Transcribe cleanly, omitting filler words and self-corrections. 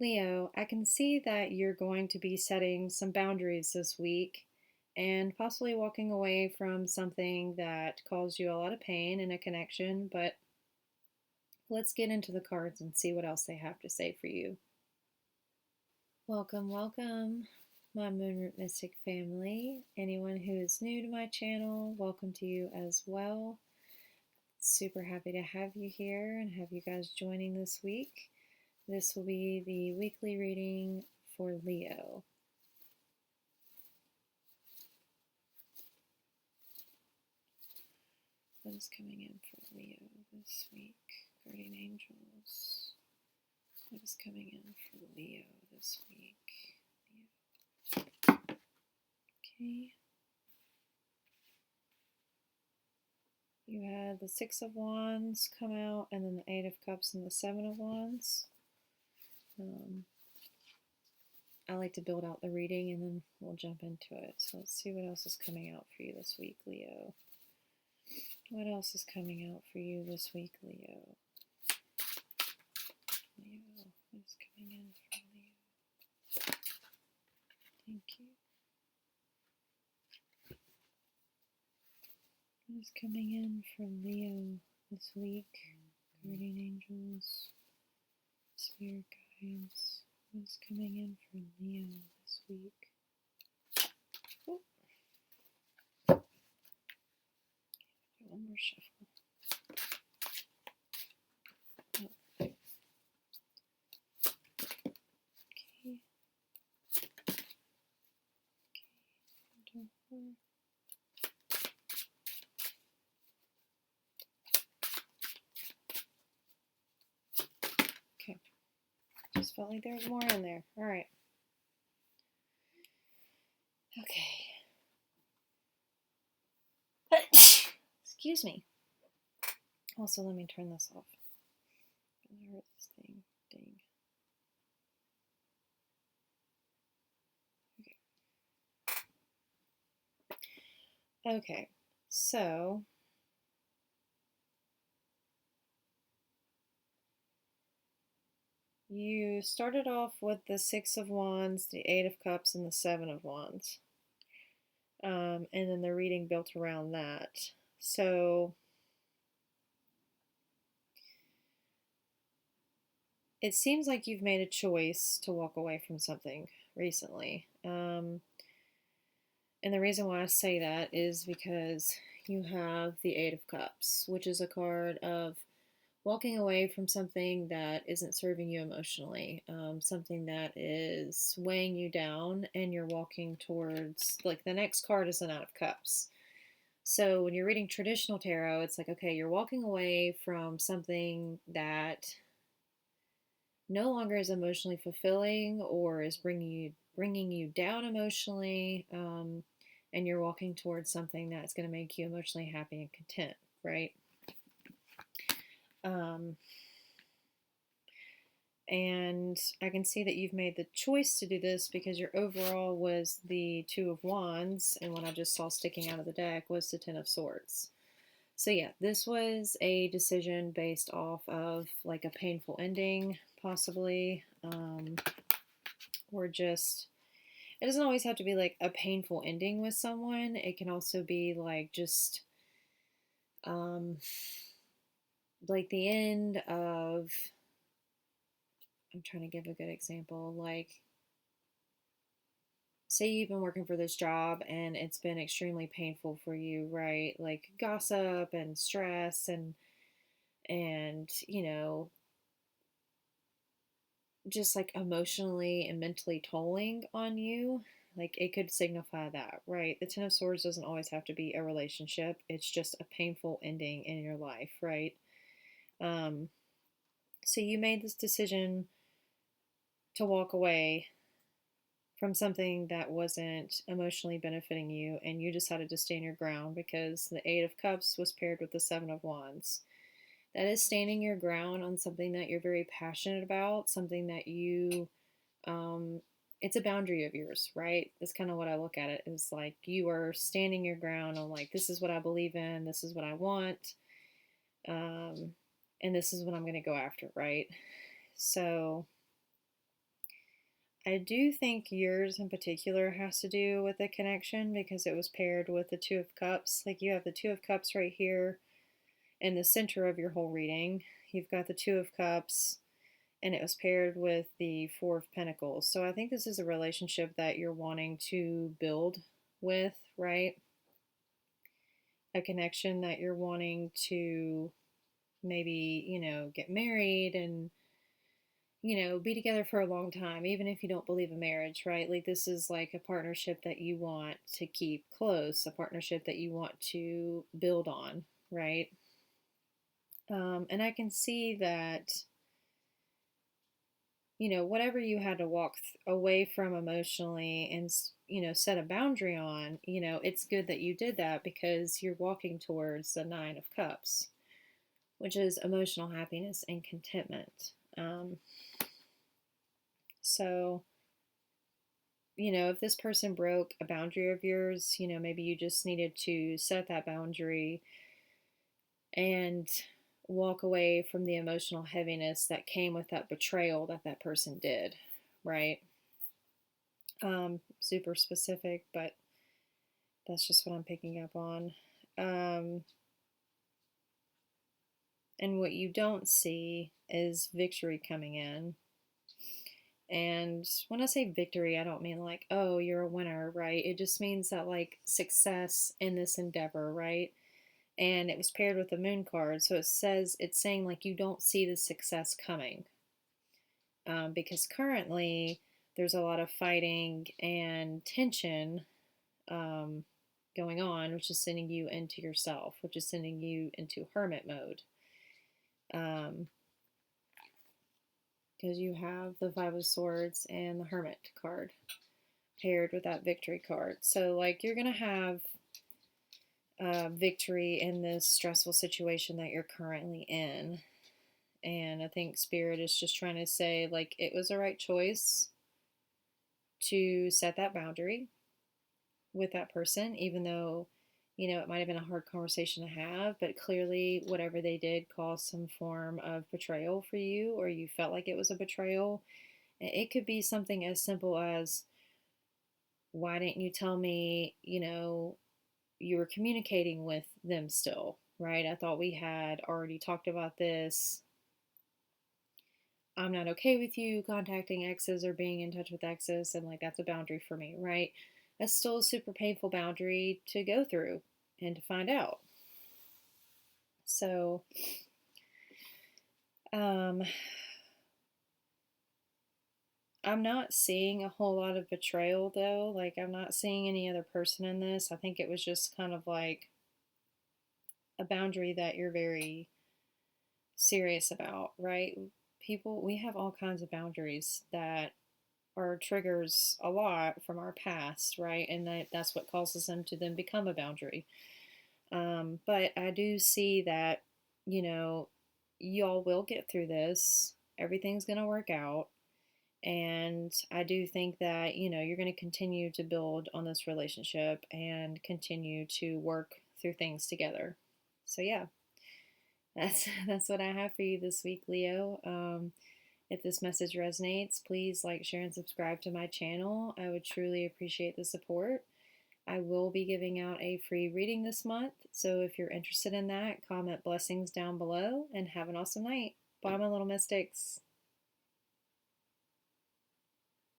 Leo, I can see that you're going to be setting some boundaries this week and possibly walking away from something that caused you a lot of pain in a connection, but let's get into the cards and see what else they have to say for you. Welcome, welcome, my Moonroot Mystic family. Anyone who is new to my channel, welcome to you as well. Super happy to have you here and have you guys joining this week. This will be the weekly reading for Leo. What is coming in for Leo this week? Guardian Angels. What is coming in for Leo this week? Leo. Okay. You had the Six of Wands come out, and then the Eight of Cups and the Seven of Wands. I like to build out the reading and then we'll jump into it. So let's see what else is coming out for you this week, Leo. What else is coming out for you this week, Leo? Leo, what is coming in for Leo? Thank you. What is coming in for Leo this week? Guardian angels, spirit guides. What is coming in for Leo this week? Oh. One more shuffle. Oh. Okay. Okay. Okay. Just felt like there was more in there. All right. Okay. Excuse me. Also, let me turn this off. I heard this thing ding. Okay. Okay. So you started off with the Six of Wands, the Eight of Cups, and the Seven of Wands. And then the reading built around that. So it seems like you've made a choice to walk away from something recently. And the reason why I say that is because you have the Eight of Cups, which is a card of walking away from something that isn't serving you emotionally, something that is weighing you down, and you're walking towards, like, the next card is the Knight of Cups. So when you're reading traditional tarot, it's like, okay, you're walking away from something that no longer is emotionally fulfilling or is bringing you down emotionally, and you're walking towards something that's going to make you emotionally happy and content, right? And I can see that you've made the choice to do this because your overall was the Two of Wands, and what I just saw sticking out of the deck was the Ten of Swords. So yeah, this was a decision based off of like a painful ending, possibly, or just, it doesn't always have to be like a painful ending with someone. It can also be like just, like the end of, I'm trying to give a good example, like, say you've been working for this job and it's been extremely painful for you, right? Like gossip and stress and you know, just like emotionally and mentally tolling on you. Like it could signify that, right? The Ten of Swords doesn't always have to be a relationship. It's just a painful ending in your life, right? Um, so you made this decision to walk away from something that wasn't emotionally benefiting you, and you decided to stand your ground because the Eight of Cups was paired with the Seven of Wands. That is standing your ground on something that you're very passionate about, something that you, it's a boundary of yours, right? That's kind of what I look at it, is like you are standing your ground on like, this is what I believe in, this is what I want, and this is what I'm going to go after, right? So I do think yours in particular has to do with the connection because it was paired with the Two of Cups. Like you have the Two of Cups right here in the center of your whole reading. You've got the Two of Cups, and it was paired with the Four of Pentacles. So I think this is a relationship that you're wanting to build with, right? A connection that you're wanting to maybe, get married and, be together for a long time, even if you don't believe in marriage, right? Like this is like a partnership that you want to keep close, a partnership that you want to build on, right? And I can see that, whatever you had to walk away from emotionally and, set a boundary on, it's good that you did that because you're walking towards the Nine of Cups, which is emotional happiness and contentment. So, if this person broke a boundary of yours, maybe you just needed to set that boundary and walk away from the emotional heaviness that came with that betrayal that that person did, right? Super specific, but that's just what I'm picking up on. And what you don't see is victory coming in. And when I say victory, I don't mean like, oh, you're a winner, right? It just means that like success in this endeavor, right? And it was paired with the moon card. So it's saying like you don't see the success coming. Because currently there's a lot of fighting and tension going on, which is sending you into yourself, which is sending you into hermit mode. Because you have the Five of Swords and the Hermit card paired with that victory card. So, like, you're going to have victory in this stressful situation that you're currently in. And I think Spirit is just trying to say, like, it was the right choice to set that boundary with that person, even though, it might have been a hard conversation to have, but clearly whatever they did caused some form of betrayal for you, or you felt like it was a betrayal. It could be something as simple as, why didn't you tell me, you were communicating with them still, right? I thought we had already talked about this. I'm not okay with you contacting exes or being in touch with exes, and like that's a boundary for me, right? That's still a super painful boundary to go through and to find out. So, I'm not seeing a whole lot of betrayal though. Like, I'm not seeing any other person in this. I think it was just kind of like a boundary that you're very serious about, right? People, we have all kinds of boundaries that are triggers a lot from our past, right? And that's what causes them to then become a boundary. But I do see that, y'all will get through this. Everything's going to work out. And I do think that, you're going to continue to build on this relationship and continue to work through things together. So, yeah, that's what I have for you this week, Leo. If this message resonates, please like, share, and subscribe to my channel. I would truly appreciate the support. I will be giving out a free reading this month, so if you're interested in that, comment blessings down below and have an awesome night. Bye, my little mystics.